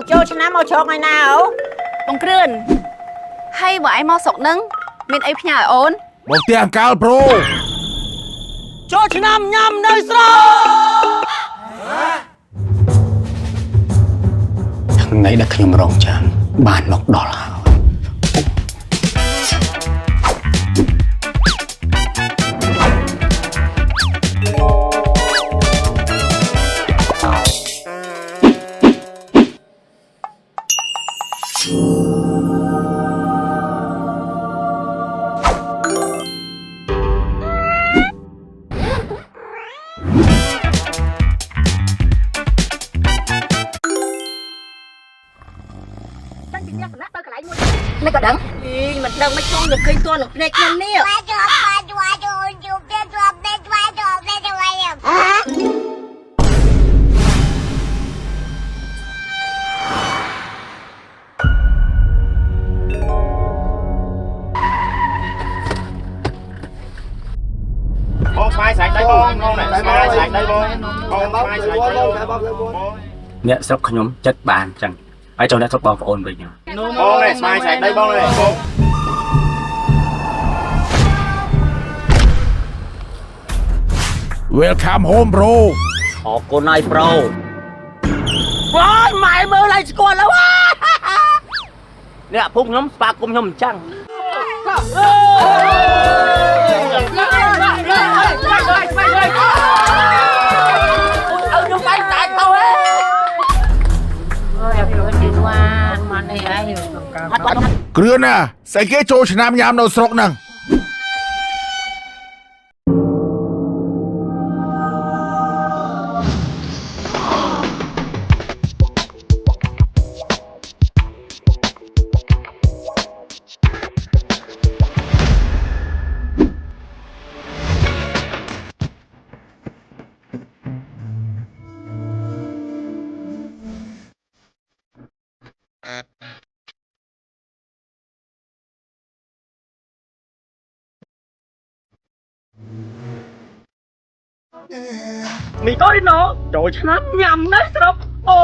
ចូលឆ្នាំមកជ្រកថ្ងៃណាបងគ្រឿនហើយបើឯងមកស្រុកហ្នឹងមានអីផ្ញើឲ្យអូនមកផ្ទះអង្កាលប្រូចូលឆ្នាំញ៉ាំនៅស្រុកថ្ងៃដែលខ្ញុំរងចាំបានមកដល់ហើយនេះក៏ដឹងមិនដឹងមិនចង់យកឃើញតួនឹងភ្នែកខ្ញុំនេះបងស្វាយស្រែកដៃបងបងណែស្វាយស្រែកដៃបងបងស្វាយស្រែកដៃបងអ្នកស្រុកខ្ញុំចិត្តបានចឹងហើយចូលអ្នកស្រុកបងប្អូនវិញបងណែស្វាយស្រែកដៃបងណែបង Welcome home bro អរគុណហើយប្រូបងម៉ែមើលឲ្យស្គាល់ហើយអ្នកភូមិខ្ញុំស្វាគមន៍ខ្ញុំអញ្ចឹងគ្រឿនណាស្អីគេចូលឆ្នាំញ៉ាំនៅស្រុកហ្នឹងមីកូរីណូចូលឆ្នាំញ៉ាំនៅស្រុកអូ